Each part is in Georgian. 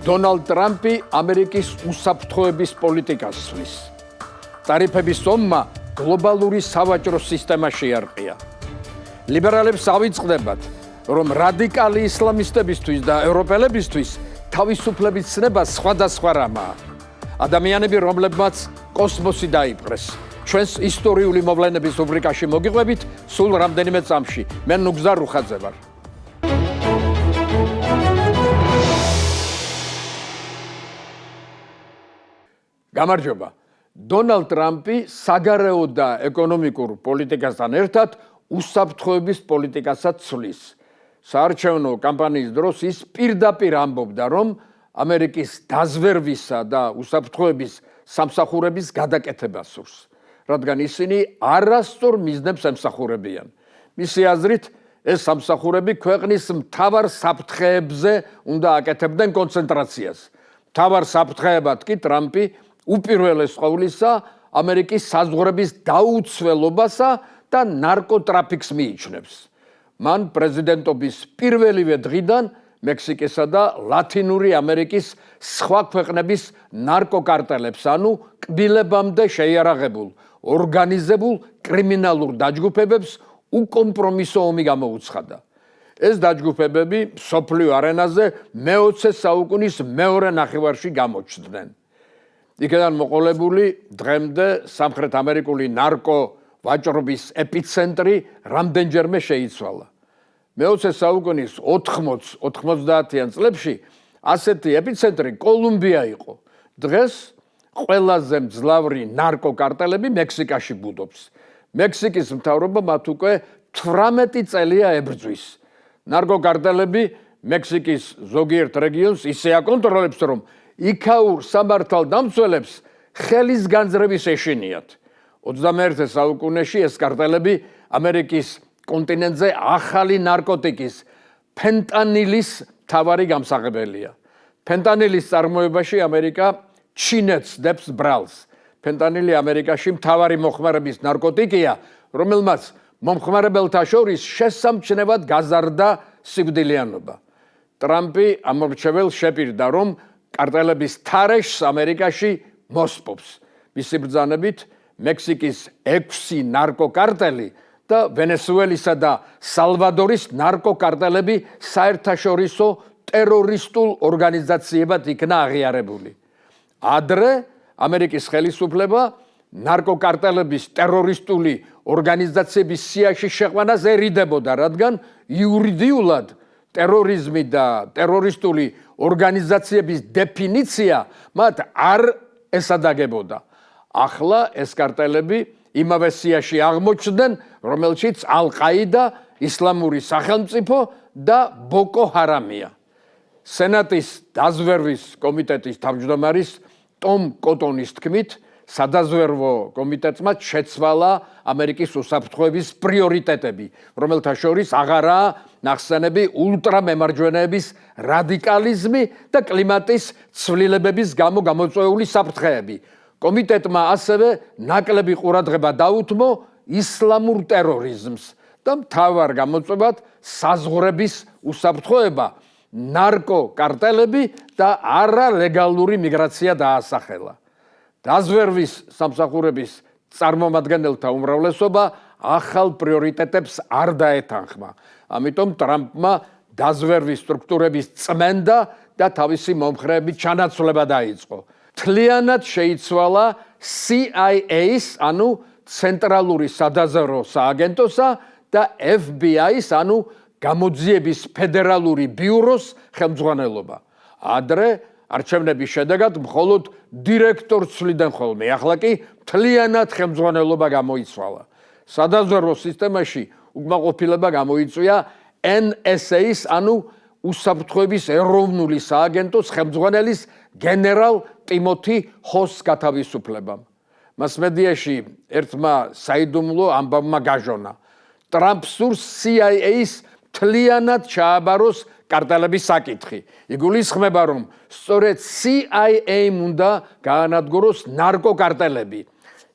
დონალდ ტრამპი ამერიკის უსაფრთხოების პოლიტიკას ცვლის. ტარიფების ომმა გლობალური სავაჭრო სისტემა შეარყია. ლიბერალებს ავიწყდებათ, რომ რადიკალი ისლამისტებისთვის და ევროპელებისთვის თავისუფლების ცნება სხვადასხვა რამაა. ადამიანები, რომლებმაც კოსმოსი დაიპყრეს. ჩვენს ისტორიული მოვლენების რუბრიკაში მოგიყვებით სულ რამდენიმე წამში. მე ნუგზარ რუხაძე ვარ. გამარჯობა. დონალდ ტრამპი საგარეო და ეკონომიკურ პოლიტიკასთან ერთად უსაფრთხოების პოლიტიკასაც ცვლის. საარჩევნო კამპანიის დროს ის პირდაპირ ამბობდა, რომ ამერიკის დაზვერვისა და უსაფრთხოების სამსახურების გადაკეთება სურს, რადგან ისინი არასწორ მიზნებს ემსახურებიან. მისი აზრით, ეს სამსახურები ქვეყნის მთავარ საფრთხეებზე უნდა აკეთებდნენ კონცენტრაციას. მთავარ საფრთხეებად კი ტრამპი უპირველეს ყოვლისა ამერიკის საზღვრების დაუცველობასა და ნარკოტრაფიკს მიიჩნევს. მან პრეზიდენტობის პირველივე დღიდან მექსიკისა და ლათინური ამერიკის სხვა ქვეყნების ნარკოკარტელებს, ანუ კბილებამდე შეიარაღებულ, ორგანიზებულ კრიმინალურ დაჯგუფებებს უკომპრომისო ომი გამოუცხადა. ეს დაჯგუფებები მსოფლიო არენაზე მე-20 საუკუნის მეორე ნახევარში გამოჩნდნენ. იქიდან მოყოლებული დღემდე სამხრეთ ამერიკული ნარკო ვაჭრობის ეპიცენტრი რამდენჯერმე შეიცვალა. მე-20 საუკუნის 80-90-იან წლებში ასეთი ეპიცენტრი კოლუმბია იყო. დღეს ყველაზე მძლავრი ნარკოკარტელები მექსიკაში ბუდობს. მექსიკის მთავრობა მათ უკვე 18 წელია ებრძვის. ნარკოკარტელები მექსიკის ზოგიერთ რეგიონს ისე აკონტროლებს, რომ იქაურ სამართალდამცველებს ხელის განძრების ეშინიათ. 21 საუკუნეში ეს კარტელები ამერიკის კონტინენტზე ახალი ნარკოტიკის ფენტანილის მთავარი გამსაღებელია. ფენტანილის წარმოებაში ამერიკა ჩინეთს დებს ბრალს. ფენტანილი ამერიკაში მთავარი მოხმარების ნარკოტიკია, რომელმაც მომხმარებელთა შორის შესამჩნევად გაზარდა სიკვდილიანობა. ტრამპი ამორჩეველს შეპირდა, რომ კარტელების თარეშს ამერიკაში მოსპობს. მისი ბრძანებით მექსიკის 6 ნარკოკარტელი და ვენესუელისა და სალვადორის ნარკოკარტელები საერთაშორისო ტერორისტულ ორგანიზაციებად იქნა აღიარებული. ადრე ამერიკის ხელისუფლება ნარკოკარტელების ტერორისტული ორგანიზაციების სიაში შეყვანას ერიდებოდა, რადგან იურიდიულად ტერორიზმი და ტერორისტული ორგანიზაციების დეფინიცია მათ არ ესადაგებოდა. ახლა ეს კარტელები იმავე სიაში აღმოჩნდნენ, რომელშიც ალ-ყაიდა, ისლამური სახელმწიფო და ბოკო ჰარამია. სენატის დაზვერვის კომიტეტის თავმჯდომარის ტომ კოტონის თქმით, სადაზვერვო კომიტეტმა შეცვალა ამერიკის უსაფრთხოების პრიორიტეტები, რომელთა შორის აღარაა ნახსენები ულტრამემარჯვენეების რადიკალიზმი და კლიმატის ცვლილებების გამო გამოწვეული საფრთხეები. კომიტეტმა ასევე ნაკლები ყურადღება დაუთმო ისლამურ ტერორიზმს და მთავარ გამოწვევად საზღვრების უსაფრთხოება, ნარკოკარტელები და არალეგალური მიგრაცია დაასახელა. დაზვერვის სამსახურების წარმომადგენელთა უმრავლესობა ახალ პრიორიტეტებს არ დაეთანხმა. ამიტომ ტრამპმა დაზვერვის სტრუქტურების წმენდა და თავისი მომხრეების ჩანაცვლება დაიწყო. მთლიანად შეიცვალა CIA-ს, ანუ ცენტრალური სადაზვერვო სააგენტოსა და FBI-ს, ანუ გამოძიების ფედერალური ბიუროს ხელმძღვანელობა. ადრე არჩევნების შედეგად მხოლოდ დირექტორს ცვლიდნენ ხოლმე, ახლა კი მთლიანად ხელმძღვანელობა გამოიცვალა. სადაზვერვო სისტემაში უკმაყოფილება გამოიწვია NSA-ს, ანუ უსაფრთხოების ეროვნული სააგენტოს ხელმძღვანელის გენერალ ტიმოთი ჰოს გათავისუფლებამ. მასმედიაში ერთმა საიდუმლო ამბავმა გაჟონა. ტრამპს სურს CIA-ს მთლიანად ჩააბაროს კარტელების საკითხი. იგულისხმება, რომ სწორედ CIA-მ უნდა გაანადგუროს ნარკოკარტელები.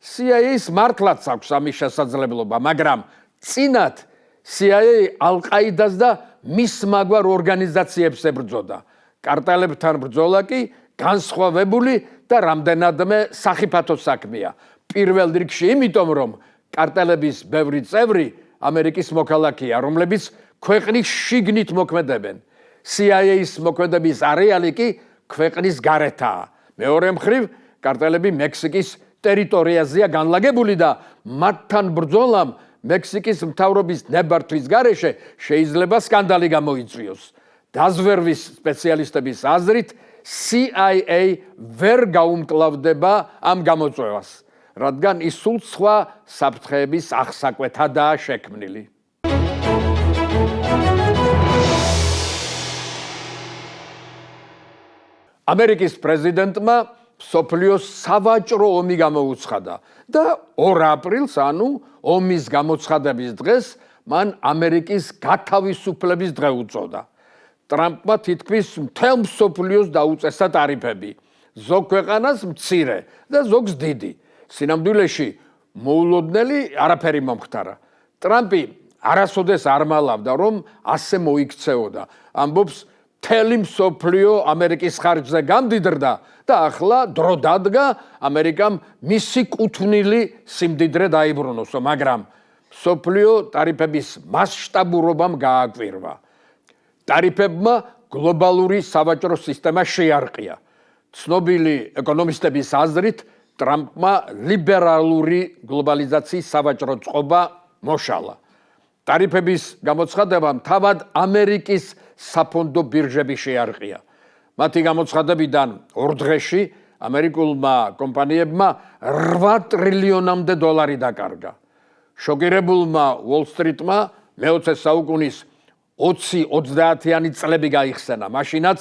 CIA-ს მართლაც აქვს ამის შესაძლებლობა, მაგრამ წინათ CIA ალ-ყაიდას და მის მაგვარ ორგანიზაციებს ებრძოდა. კარტელებთან ბრძოლა კი განსხვავებული და რამდენადმე სახიფათო საქმეა. პირველ რიგში იმიტომ, რომ კარტელების ბევრი წევრი ამერიკის მოქალაქეა, რომლებიც ქვეყნის შიგნით მოქმედებენ. CIA-ის მოქმედების არეალი კი ქვეყნის გარეთაა. მეორე მხრივ, კარტელები მექსიკის ტერიტორიაზეა განლაგებული და მათთან ბრძოლამ მექსიკის მთავრობის ნებართვის გარეშე შეიძლება სკანდალი გამოიწვიოს. დაზვერვის სპეციალისტების აზრით, CIA ვერ გაუმკლავდება ამ გამოწვევას, რადგან ის სულ სხვა საფრთხეების აღსაკვეთადაა შექმნილი. ამერიკის პრეზიდენტმა მსოფლიოს სავაჭრო ომი გამოუცხადა და 2 აპრილს, ანუ ომის გამოცხადების დღეს, მან ამერიკის გათავისუფლების დღე უწოდა. ტრამპმა თითქმის მთელ მსოფლიოს დაუწესა ტარიფები, ზოგ ქვეყანას მცირე და ზოგს დიდი. სინამდვილეში მოულოდნელი არაფერი მომხდარა. ტრამპი არასოდეს არ მალავდა, რომ ასე მოიქცეოდა. ამბობს, მთელი მსოფლიო ამერიკის ხარჯზე გამდიდრდა და ახლა დრო დადგა ამერიკამ მისი კუთვნილი სიმდიდრე დაიბრუნოსო, მაგრამ მსოფლიო ტარიფების მასშტაბურობამ გააკვირვა. ტარიფებმა გლობალური სავაჭრო სისტემა შეარყია. ცნობილი ეკონომისტების აზრით, ტრამპმა ლიბერალური გლობალიზაციის სავაჭრო წყობა მოშალა. ტარიფების გამოცხადებამ თავად ამერიკის საფონდო ბირჟები შეარყია. მათი გამოცხადებიდან 2 დღეში ამერიკულმა კომპანიებმა 8 ტრილიონამდე დოლარი დაკარგა. შოკირებულმა უოლ-სტრიტმა მე-20 საუკუნის 20-30-იანი წლები გაიხსენა. მაშინაც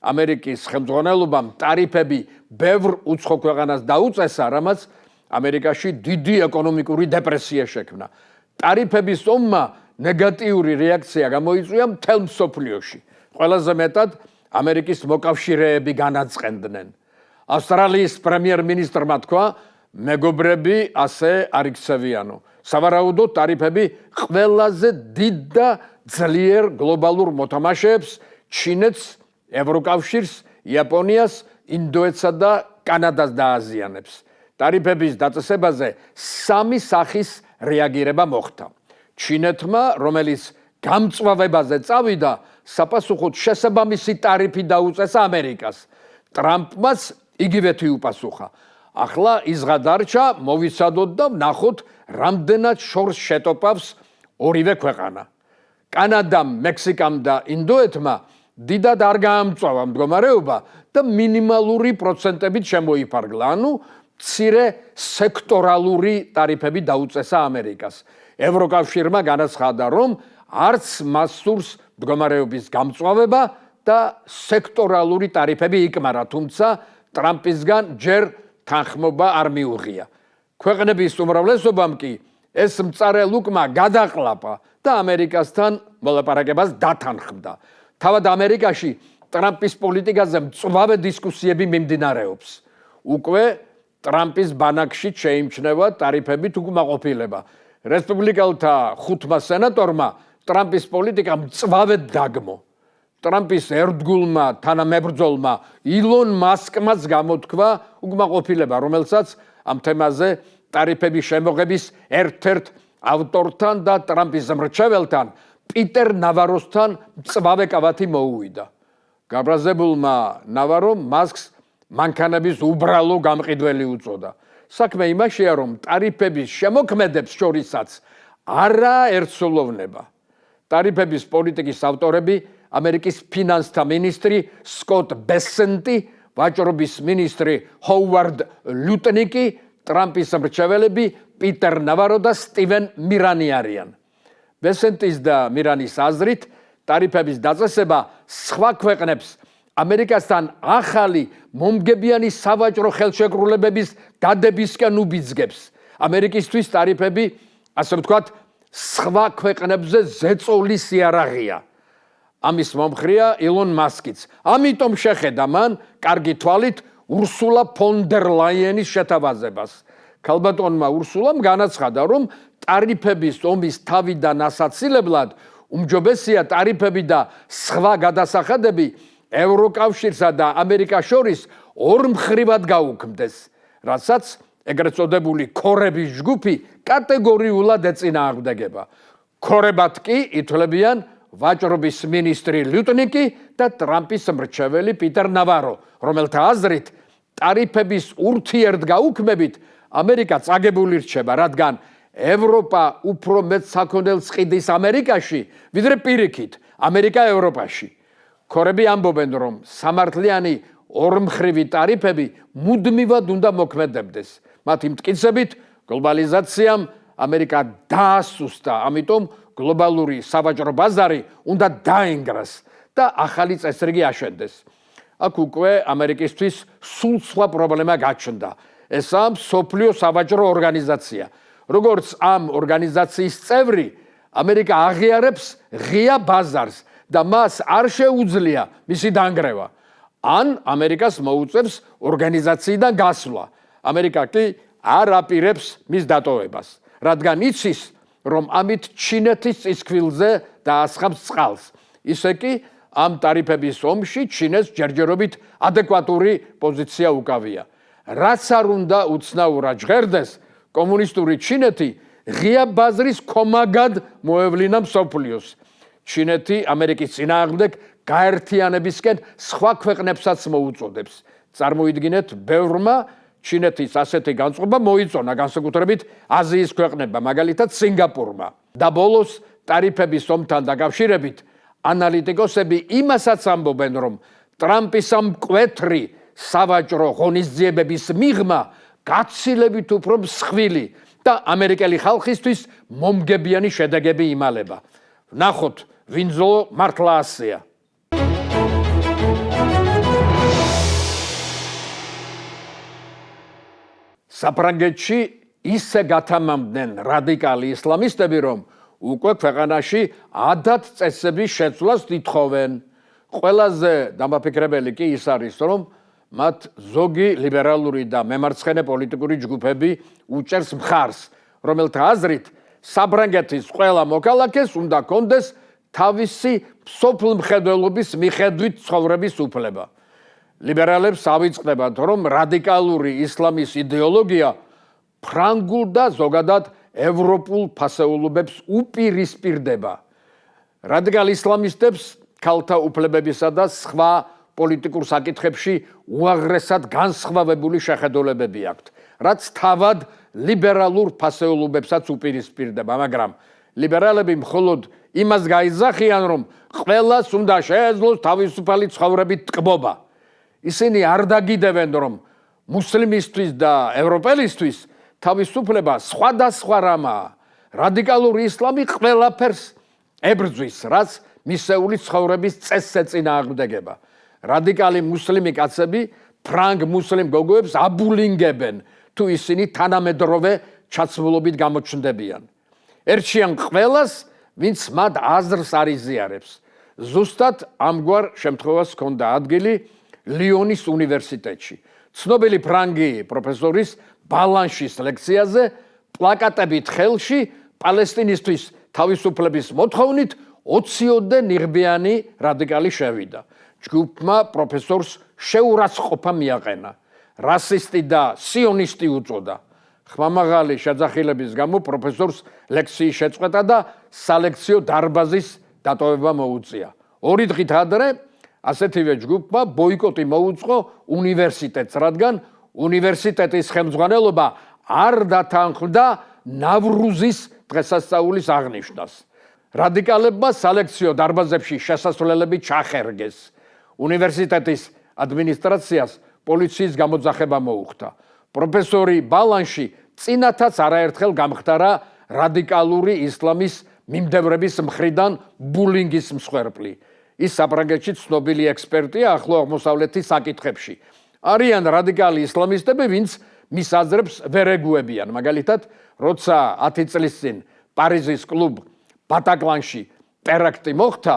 ამერიკის ხელმძღვანელობამ ტარიფები ბევრ უცხო ქვეყანას დაუწესა, რამაც ამერიკაში დიდი ეკონომიკური დეპრესია შექმნა. ტარიფების ომმა ნეგატიური რეაქცია გამოიწვია მთელ მსოფლიოში. ყველაზე მეტად ამერიკის მოკავშირეები განაწყენდნენ. ავსტრალიის პრემიერ-მინისტრმა თქვა, მეგობრები ასე არ იქცევიანო. სავარაუდოდ ტარიფები ყველაზე დიდ და ძლიერ გლობალურ მოთამაშეებს, ჩინეთს, ევროკავშირს, იაპონიას, ინდოეთსა და კანადას დააზიანებს. ტარიფების დაწესებაზე 3 სახის რეაგირება მოხდა. ჩინეთმა, რომელიც გამწვავებაზე წავიდა, საპასუხოდ შესაბამისი ტარიფი დაუწესა ამერიკას. ტრამპმაც იგივეთი უპასუხა. ახლა ის გადარჩა, მოვიცადოთ და ვნახოთ, რამდენად შორს შეტოპავს ორივე ქვეყანა. კანადამ, მექსიკამ და ინდოეთმა დიდად არ გაამწვავა მდგომარეობა და მინიმალური პროცენტებით შემოიფარგლა, ანუ მცირე სექტორალური ტარიფები დაუწესა ამერიკას. ევროკავშირმა განაცხადა, რომ არც მას სურს მდგომარეობის გამწვავება და სექტორალური ტარიფები იკმარა, თუმცა ტრამპისგან ჯერ თანხმობა არ მიუღია. ქვეყნების უმრავლესობამ კი ეს მწარელ უკმა გადაყლაპა და ამერიკასთან მოლაპარაკებას დათანხმდა. თავად ამერიკაში ტრამპის პოლიტიკაზე მწვავე დისკუსიები მიმდინარეობს. უკვე ტრამპის ბანაკში შეიმჩნევა ტარიფებით უკმაყოფილება. რესპუბლიკელთა 5 სენატორმა ტრამპის პოლიტიკა მწვავედ დაგმო. ტრამპის ერთგულმა თანამებრძოლმა ილონ მასკმაც გამოთქვა უკმაყოფილება, რომელსაც ამ თემაზე ტარიფების შემოღების ერთ-ერთ ავტორთან და ტრამპის მრჩეველთან პიტერ ნავაროსთან მწვავე კავათი მოუვიდა. გაბრაზებულმა ნავარომ მასკს მანქანების უბრალო გამყიდველი უწოდა. საქმე იმაშია, რომ ტარიფების შემოქმედებს შორისაც არა ერთსულოვნება. ტარიფების პოლიტიკის ავტორები ამერიკის ფინანსთა მინისტრი სკოტ ბესენტი, ვაჭრობის მინისტრი ჰოუარდ ლუტნიკი, ტრამპის მრჩეველები პიტერ ნავარო და სტივენ მირანი არიან. ბესენტის და მირანის აზრით, ტარიფების დაწესება სხვა ქვეყნებს ამერიკასთან ახალი მომგებიანი სავაჭრო ხელშეკრულებების დადებისკენ უბიძგებს. ამერიკისთვის ტარიფები, ასე ვთქვათ, სხვა ქვეყნებზე ზეწოლის იარაღია. ამის მომხრია ილონ მასკიც. ამიტომ შეხედა მან კარგი თვალით ურსულა ფონ დერ ლაიენის შეთავაზებას. ქალბატონმა ურსულამ განაცხადა, რომ ტარიფების ომის თავიდან ასაცილებლად უმჯობესია ტარიფები და სხვა გადასახადები ევროკავშირსა და ამერიკას შორის ორმხრივად გაუქმდეს, რასაც ეგრეთ წოდებული ქორების ჯგუფი კატეგორიულად ეწინააღმდეგება. ქორებად კი ითვლებიან ვაჭრობის მინისტრი ლუტნიკი და ტრამპის მრჩეველი პიტერ ნავარო, რომელთა აზრით ტარიფების ურთიერთგაუქმებით ამერიკა წაგებული რჩება, რადგან ევროპა უფრო მეტ საქონელს ყიდის ამერიკაში, ვიდრე პირიქით ამერიკა ევროპაში. ქორები ამბობენ, რომ სამართლიანი ორმხრივი ტარიფები მუდმივად უნდა მოქმედებდეს. მათი მტკიცებით, გლობალიზაციამ ამერიკა დაასუსტა, ამიტომ გლობალური სავაჭრო ბაზარი უნდა დაინგრას და ახალი წესრიგი აშენდეს. აქ უკვე ამერიკისთვის სულ სხვა პრობლემა გაჩნდა. ესაა მსოფლიო სავაჭრო ორგანიზაცია. როგორც ამ ორგანიზაციის წევრი, ამერიკა აღიარებს ღია ბაზარს და მას არ შეუძლია მისი დანგრევა. ან ამერიკას მოუწევს ორგანიზაციიდან გასვლა. ამერიკა კი არ აპირებს მის დატოვებას, რადგან იცის, რომ ამით ჩინეთის წისქვილზე დაასხამს წყალს. ისე კი ამ ტარიფების ომში ჩინეთს ჯერჯერობით ადეკვატური პოზიცია უკავია. რაც არ უნდა უცნაურად ჟღერდეს, კომუნისტური ჩინეთი ღია ბაზრის კომაგად მოევლინა მსოფლიოს. ჩინეთი ამერიკის წინააღმდეგ გაერთიანებისკენ სხვა ქვეყნებსაც მოუწოდებს. წარმოიდგინეთ, ბევრმა ჩინეთის ასეთი განწყობა მოიწონა, განსაკუთრებით აზიის ქვეყნებმა, მაგალითად სინგაპურმა. და ბოლოს ტარიფების ომთან დაკავშირებით ანალიტიკოსები იმასაც ამბობენ, რომ ტრამპის ამ მკვეთრი სავაჭრო ღონისძიებების მიღმა გაცილებით უფრო მსხვილი და ამერიკელი ხალხისთვის მომგებიანი შედეგები იმალება. ვნახოთ, ვინ ზოლო მართლა ასეა. საფრანგეთში ისე გათამამდნენ რადიკალი ისლამისტები, რომ უკვე ქვეყანაში ადათ წესების შეცვლას ითხოვენ. ყველაზე დამაფიქრებელი კი ის არის, რომ მათ ზოგი ლიბერალური და მემარცხენე პოლიტიკური ჯგუფები უჭერს მხარს, რომელთა აზრით საფრანგეთის ყველა მოქალაქეს უნდა ჰქონდეს თავისი სოფლმხედველობის მიხედვით ცხოვრების უფლება. ლიბერალებს ავიწყდებათ, რომ რადიკალური ისლამის იდეოლოგია ფრანგულ და ზოგადად ევროპულ ფასეულობებს უპირისპირდება. რადიკალ ისლამისტებს ქალთა უფლებებისა და სხვა პოლიტიკურ საკითხებში უაღრესად განსხვავებული შეხედულებები აქვთ, რაც თავად ლიბერალურ ფასეულობებსაც უპირისპირდება, მაგრამ ლიბერალები მხოლოდ იმას გაიძახიან, რომ ყველას უნდა შეეძლოს თავისუფალი ცხოვრებით ტკბობა. ისინი არ დაგიდებენ, რომ მუსლიმისთვის და ევროპელისთვის თავისუფლება სხვადასხვა რამაა. რადიკალური ისლამი ყველაფერს ებრძვის, რაც მისეული ცხოვრების წესს ეწინააღმდეგება. რადიკალი მუსლიმი კაცები ფრანგ მუსლიმ გოგოებს აბულინგებენ, თუ ისინი თანამედროვე ჩაცმულობით გამოჩნდებიან. ერჩიან ყველას, ვინც მათ აზრს არ იზიარებს. ზუსტად ამგვარ შემთხვევას ჰქონდა ადგილი ლიონის უნივერსიტეტში. ცნობილი ფრანგი პროფესორის ბალანშის ლექციაზე პლაკატებით ხელში პალესტინისთვის თავისუფლების მოთხოვნით 20-ოდე ნიღბიანი რადიკალი შევიდა. ჯგუფმა პროფესორს შეურაცხყოფა მიაყენა. რასისტი და სიონისტი უწოდა. ხმამაღალი შეძახილების გამო პროფესორს ლექციის შეწყვეტა და სალექციო დარბაზის დატოვება მოუწია. 2 დღით ადრე ასეთივე ჯგუფმა ბოიკოტი მოუწყო უნივერსიტეტს, რადგან უნივერსიტეტის ხელმძღვანელობა არ დათანხმდა ნავრუზის დღესასწაულის აღნიშვნას. რადიკალებმა სალექციო დარბაზებში შესასვლელები ჩახერგეს. უნივერსიტეტის ადმინისტრაციას პოლიციის გამოძახება მოუხდა. პროფესორი ბალანში წინათაც არაერთხელ გამხდარა რადიკალური ისლამის მიმდევრების მხრიდან ბულინგის მსხვერპლი. ის საფრანგეთში ცნობილი ექსპერტია ახლო აღმოსავლეთის საკითხებში. არიან რადიკალი ისლამისტები, ვინც მის აზრებს ვერ ეგუებიან. მაგალითად, როცა 10 წლის წინ პარიზის კლუბ ბატაკლანში ტერაქტი მოხდა,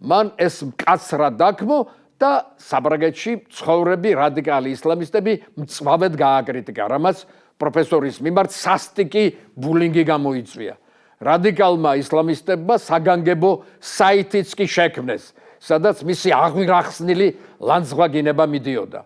მან ეს მკაცრად დაქმო და საფრანგეთში ცხოვრები რადიკალი ისლამისტები მწვავედ გააკრიტიკა, რამაც პროფესორის მიმართ სასტიკი ბულინგი გამოიწვია. რადიკალმა ისლამისტებმა საგანგებო საიტიც კი შექმნეს. სადაც მისი აღვირახსნილი ლანძღვაგინება მიდიოდა.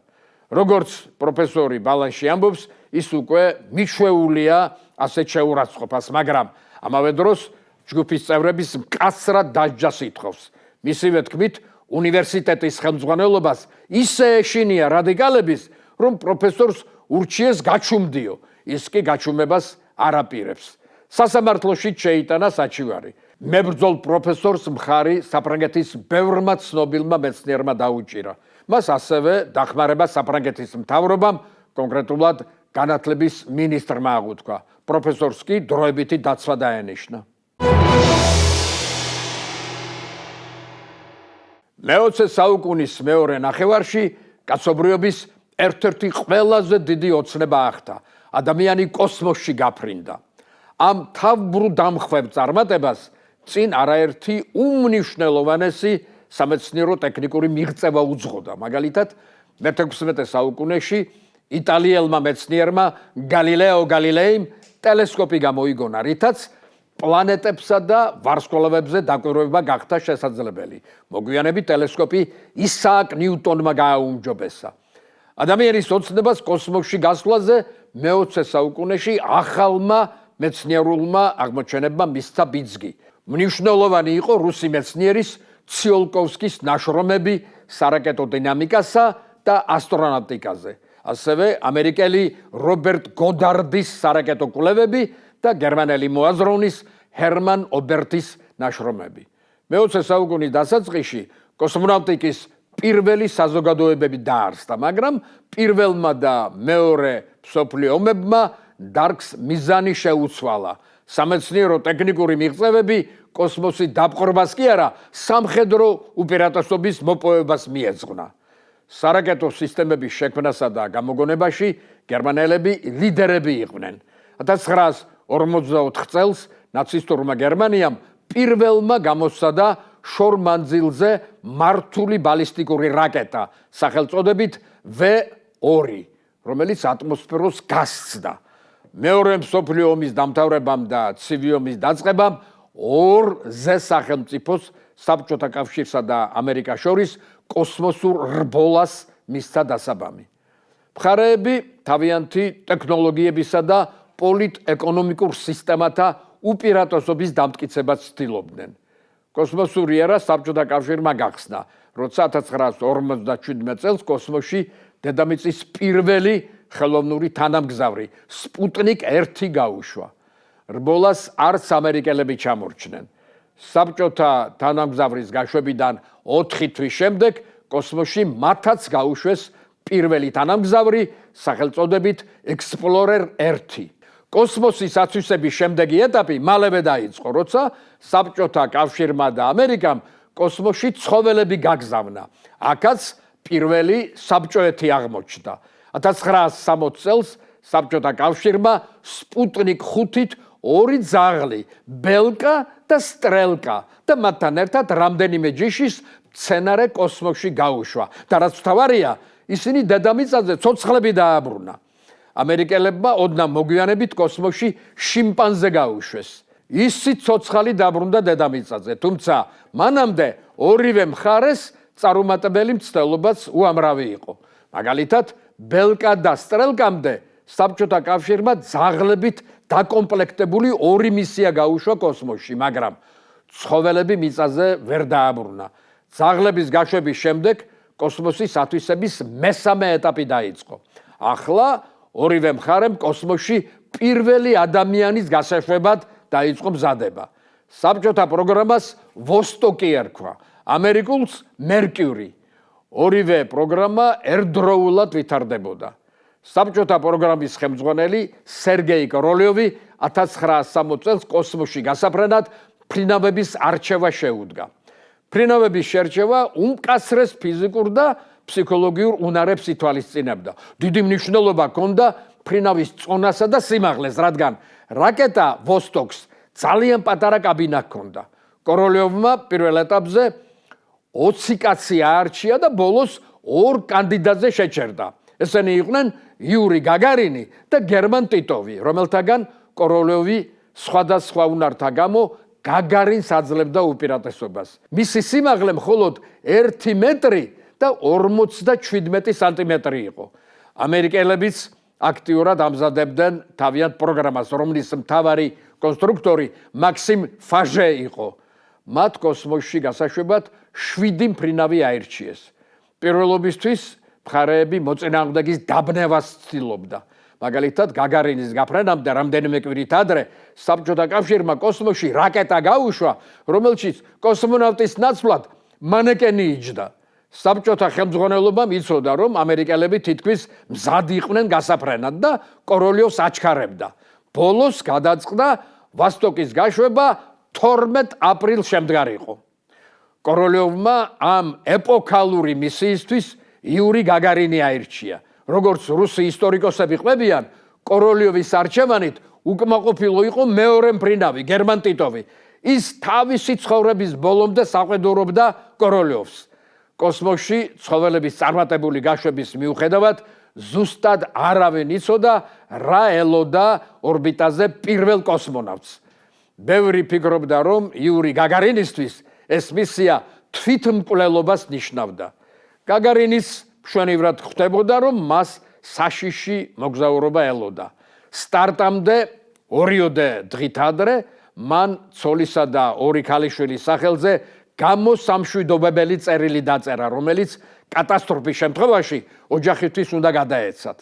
როგორც პროფესორი ბალანში ამბობს, ის უკვე მიშვეულია ასეთ შეურაცხყოფას, მაგრამ ამავე დროს ჯგუფის წევრების მკაცრად დასჯას ითხოვს. მისივე თქმით, უნივერსიტეტის ხელმძღვანელობას ისე ეშინია რადიკალების, რომ პროფესორს ურჩიეს გაჩუმდიო, ის კი გაჩუმებას არ აპირებს. სასამართლოში შეიტანა საჩივარი. მებრძოლ პროფესორს მხარი საფრანგეთის ბევრმა ცნობილმა მეცნიერმა დაუჭირა. მას ასევე დახმარება საფრანგეთის მთავრობამ, კონკრეტულად განათლების მინისტრმა აღუთქვა. პროფესორს კი დროებითი დაცვა დაენიშნა. მე-20 საუკუნის მეორე ნახევარში კაცობრიობის ერთ-ერთი ყველაზე დიდი ოცნება ახდა. ადამიანი კოსმოსში გაფრინდა. ამ თავბრუ დამხვევ წარმატებას წინ არაერთი უმნიშვნელოვანესი სამეცნიერო-ტექნიკური მიღწევა უძღოდა. მაგალითად, მე-16 საუკუნეში იტალიელმა მეცნიერმა გალილეო გალილეიმ ტელესკოპი გამოიგონა, რითაც პლანეტებსა და ვარსკვლავებზე დაკვირვება გახდა შესაძლებელი. მოგვიანებით ტელესკოპი ისააკ ნიუტონმა გააუმჯობესა. ადამიანის ოცნებას კოსმოსში გასვლაზე მე-20 საუკუნეში ახალმა მეცნიერულმა აღმოჩენებმა მისცა ბიძგი. მნიშვნელოვანი იყო რუსი მეცნიერის ციოლკოვსკის ნაშრომები სარაკეტო დინამიკასა და ასტრონავტიკაზე. ასევე ამერიკელი რობერტ გოდარდის სარაკეტო კვლევები და გერმანელი მოაზროვნის ჰერმან ობერტის ნაშრომები. მე-20 საუკუნის დასაწყისში კოსმონავტიკის პირველი საზოგადოებები დაარსდა, მაგრამ პირველმა და მეორე მსოფლიო ომებმა დარგს მიზანი შეუცვალა. სამეცნიერო-ტექნიკური მიღწევები კოსმოსით დაპყრობას კი არა, სამხედრო უპირატესობის მოპოვებას მიეძღვნა. სარაკეტო სისტემების შექმნასა და გამოგონებაში გერმანელები ლიდერები იყვნენ. 1944 წელს ნაცისტურმა გერმანიამ პირველმა გამოსცადა შორ მანძილზე მართული ბალისტიკური რაკეტა, სახელწოდებით V2, რომელიც ატმოსფეროს გასცდა. მეორე მსოფლიო ომის დამთავრებამ და ცივი ომის დაწყებამ ორ ზესახელმწიფოს, საბჭოთა კავშირსა და ამერიკას შორის კოსმოსურ რბოლას მისცა დასაბამი. მხარეები თავიანთი ტექნოლოგიებისა და პოლიტ-ეკონომიკურ სისტემათა უპირატესობის დამტკიცებას ცდილობდნენ. კოსმოსური ერა საბჭოთა კავშირმა გახსნა, როცა 1957 წელს კოსმოსში დედამიწის პირველი ხელოვნური თანამგზავრი სპუტნიკ 1 გაუშვა. რბოლას არც ამერიკელები ჩამორჩნენ. საბჭოთა თანამგზავრის გაშვებიდან 4 თვის შემდეგ კოსმოსში მათაც გაუშვეს პირველი თანამგზავრი სახელწოდებით ექსპლორერ 1. კოსმოსის ათვისების შემდეგი ეტაპი მალევე დაიწყო, როცა საბჭოთა კავშირმა და ამერიკამ კოსმოსში ცხოველები გაგზავნა. აქაც პირველი საბჭოეთი აღმოჩნდა. 1960 წელს საბჭოთა კავშირმა სპუტნიკ 5-ით ორი ძაღლი, ბელკა და სტრელკა და მათთან ერთად რამდენიმე ჯიშის მცენარე კოსმოსში გაუშვა. და რაც მთავარია, ისინი დედამიწაზე ცოცხლები დააბრუნა. ამერიკელებმა ოდნავ მოგვიანებით კოსმოსში შიმპანზე გაუშვეს. ისიც ცოცხალი დაბრუნდა დედამიწაზე, თუმცა მანამდე ორივე მხარეს წარუმატებელი მცდელობაც უამრავი იყო. მაგალითად, ბელკა და სტრელკამდე საბჭოთა კავშირმა ძაღლებით დაკომპლექტებული ორი მისია გაუშვა კოსმოსში, მაგრამ ცხოველები მიწაზე ვერ დააბრუნა. ძაღლების გაშვების შემდეგ კოსმოსის ათვისების მესამე ეტაპი დაიწყო. ახლა ორივე მხარემ კოსმოსში პირველი ადამიანის გასაშვებად დაიწყო მზადება. საბჭოთა პროგრამას ვოსტოკი ერქვა, ამერიკულს მერკიური. ორივე პროგრამა ერთდროულად ვითარდებოდა. საბჭოთა პროგრამის ხელმძღვანელი სერგეი კოროლიოვი 1960 წელს კოსმოსში გასაფრენად ფრინავების არჩევა შეუდგა. ფრინავების შერჩევა უმკაცრეს ფიზიკურ და ფსიქოლოგიურ უნარებს ითვალისწინებდა. დიდი მნიშვნელობა ჰქონდა ფრინავის წონასა და სიმაღლეს, რადგან რაკეტა ვოსტოკს ძალიან პატარა კაბინა ჰქონდა. კოროლიოვმა პირველ ეტაპზე 20 კაცი აარჩია და ბოლოს 2 კანდიდატზე შეჩერდა. ესენი იყვნენ იური გაგარინი და გერმან ტიტოვი, რომელთაგან კოროლიოვი სხვადასხვა უნართა გამო გაგარინს აძლევდა უპირატესობას. მისი სიმაღლე მხოლოდ 1 მეტრი და 57 სანტიმეტრი იყო. ამერიკელებიც აქტიურად ამზადებდნენ თავიანთ პროგრამას, რომლის მთავარი კონსტრუქტორი მაქსიმ ფაჟე იყო. მათ კოსმოსში გასაშვებად 7 მფრინავი აირჩიეს. პირველობისთვის მხარეები მოწინააღმდეგის დაბნევას ცდილობდა. მაგალითად, გაგარინის გაფრენამდე რამდენიმე კვირით ადრე საბჭოთა კავშირმა კოსმოსში რაკეტა გაუშვა, რომელშიც კოსმონავტის ნაცვლად მანეკენი იჯდა. საბჭოთა ხელმძღვანელობამ იცოდა, რომ ამერიკელები თითქმის მზად იყვნენ გასაფრენად და კოროლიოვს აჩქარებდა. ბოლოს გადაწყდა ვოსტოკის გაშვება 12 აპრილს შემდგარიყო. კოროლიოვმა ამ ეპოქალური მისიისთვის იური გაგარინი აირჩია. როგორც რუსი ისტორიკოსები ყვებიან, კოროლიოვის არჩევანით უკმაყოფილო იყო მეორე მფრინავი, გერმან ტიტოვი. ის თავისი ცხოვრების ბოლომდე საყვედურობდა კოროლიოვს. კოსმოსში ცხოველების წარმატებული გაშვების მიუხედავად, ზუსტად არავინ იცოდა, რა ელოდა ორბიტაზე პირველ კოსმონავტს. ბევრი ფიქრობდა, რომ იური გაგარინისთვის ეს მისია თვითმკვლელობას ნიშნავდა. გაგარინის მშვენივრად ხვდებოდა, რომ მას საშიში მოგზაურობა ელოდა. სტარტამდე 2 დღით ადრე მან ცოლისა და 2 ქალიშვილის სახელზე გამოსამშვიდობებელი წერილი დაწერა, რომელიც კატასტროფის შემთხვევაში ოჯახისთვის უნდა გადაეცათ.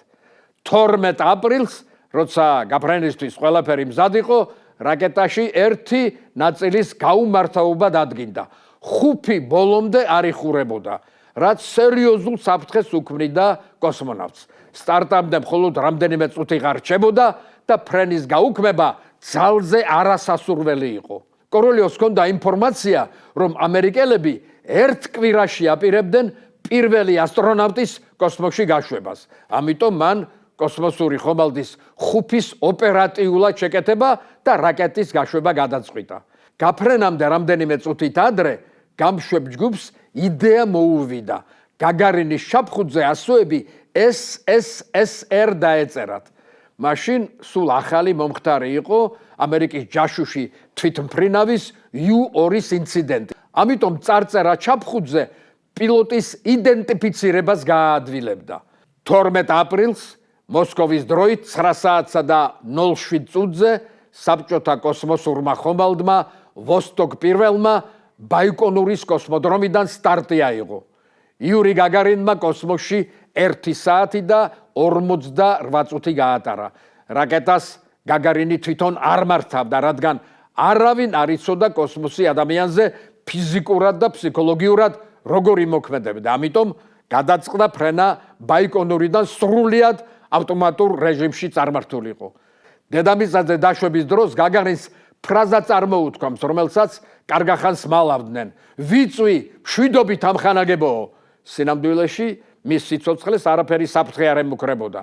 12 აპრილს, როცა გაფრენისთვის ყველაფერი მზად იყო, რაკეტაში 1 ნაწილის გაუმართავობა დადგინდა. 5 ბოლომდე არ იხურებოდა, რაც სერიოზულ საფრთხეს უქმნიდა კოსმონავტს. სტარტამდე მხოლოდ რამდენიმე წუთი ღარჩებოდა და ფრენის გაუქმება ძალზე არასასურველი იყო. კოროლიოვს ჰქონდა ინფორმაცია, რომ ამერიკელები 1 კვირაში აპირებდნენ პირველი ასტრონავტის კოსმოსში გაშვებას. ამიტომ მან კოსმოსური ხომალდის ხუფის ოპერატიულად შეკეთება და რაკეტის გაშვება გადაწყვიტა. გაფრენამდე რამდენიმე წუთით ადრე გამშვებ ჯგუფს იდეა მოუვიდა. გაგარინის შაფხუთზე ასოები SSSR დაეწერათ. მაშინ სულ ახალი მომხდარი იყო ამერიკის ჯაშუში თვითმფრინავის U-2-ის ინციდენტი. ამიტომ წარწერა ჩაფხუთზე პილოტის იდენტიფიცირებას გააადვილებდა. 12 აპრილს მოსკოვის დროით 9 საათსა და 07 წუთზე საბჭოთა კოსმოსურმა ხომალდმა ვოსტოკ პირველმა ბაიკონურის კოსმოდრომიდან სტარტი აიღო. იური გაგარინმა კოსმოსში 1 საათი და 48 წუთი გაატარა. რაკეტას გაგარინი თვითონ არ მართავდა, რადგან არავინ არ იცოდა კოსმოსი ადამიანზე ფიზიკურად და ფსიქოლოგიურად როგორ იმოქმედებდა. ამიტომ გადაწყდა ფრენა ბაიკონურიდან სრულიად ავტომატურ რეჟიმში წარმართულიყო. დედამიწაზე დაშვების დროს გაგარინს ფრაზა წარმოუთქვამს, რომელსაც კარგახანს მალავდნენ. ვიწვი, მშვიდობით ამხანაგებოო. სინამდვილეში მის სიცოცხლეს არაფერი საფრთხე არ ემუქრებოდა.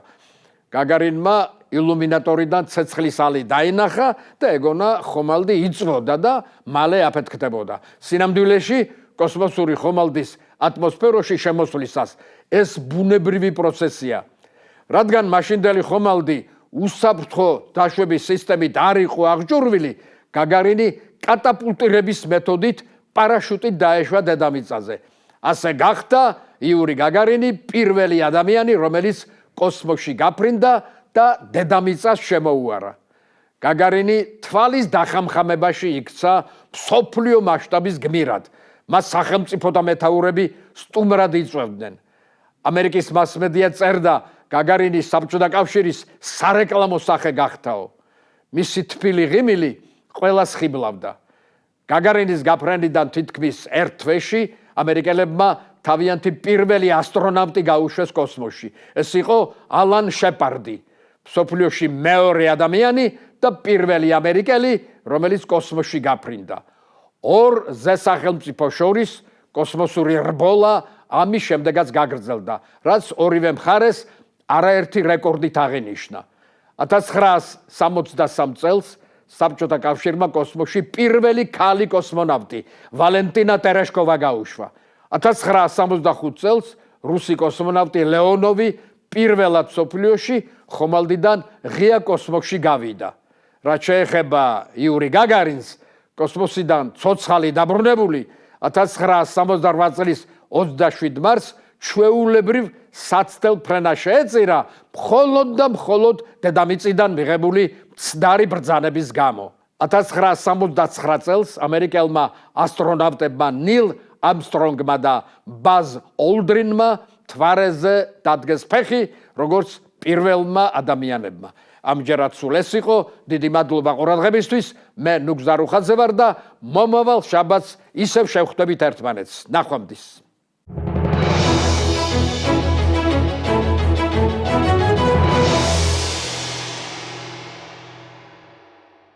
გაგარინმა ილუმინატორიდან ცეცხლის ალი დაინახა და ეგონა ხომალდი იწვოდა და მალე აფეთქდებოდა. სინამდვილეში კოსმოსური ხომალდის ატმოსფეროში შემოსვლისას ეს ბუნებრივი პროცესია. რადგან მაშინდელი ხომალდი უსაფრთხო დაშვების სისტემით არ იყო აღჭურვილი, გაგარინი კატაპულტირების მეთოდით პარაშუტით დაეშვა დედამიწაზე. ასე გახდა იური გაგარინი პირველი ადამიანი, რომელიც კოსმოსში გაფრინდა და დედამიწას შემოუარა. გაგარინი თვალის დახამხამებაში იქცა მსოფლიო მასშტაბის გმირად. მას სახელმწიფო და მეთაურები სტუმრად იწვევდნენ. ამერიკის მასმედია წერდა, გაგარინის საბჭოთა კავშირის სარეკლამო სახე გახდაო. მისი თბილი ღიმილი ყველას ხიბლავდა. გაგარინის გაფრენიდან თითქმის 1 თვეში ამერიკელებმა თავიანთი პირველი ასტრონავტი გაუშვეს კოსმოსში. ეს იყო ალან შეპარდი, მსოფლიოში მეორე ადამიანი და პირველი ამერიკელი, რომელიც კოსმოსში გაფრინდა. 2 ზესახელმწიფო შორის კოსმოსური რბოლა ამის შემდეგაც გაგრძელდა, რაც ორივე მხარეს არაერთი რეკორდით აღინიშნა. 1963 წელს საბჭოთა კავშირმა კოსმოსში პირველი ქალი კოსმონავტი ვალენტინა ტერეშკოვა გაუშვა. 1965 წელს რუსი კოსმონავტი ლეონოვი პირველად მსოფლიოში ხომალდიდან ღია კოსმოსში გავიდა. რაც შეეხება იური გაგარინს, კოსმოსიდან ცოცხალი დაბრუნებული 1968 წლის 27 მარტს ჩვეულებრივ საცდელ ფრენას შეეწირა მხოლოდ და მხოლოდ დედამიწიდან მიღებული მცდარი ბრძანების გამო. 1969 წელს ამერიკელმა ასტრონავტებმა ნილ ამსტრონგმა და ბაზ ოლდრინმა თვარეზე დადგეს ფეხი, როგორც პირველმა ადამიანებმა. ამჯერად სულ ეს იყო, დიდი მადლობა ყურადღებისთვის. მე ნუგზარ უხაძე ვარ და მომავალ შაბათს ისევ შევხვდებით ერთმანეთს. ნახვამდის.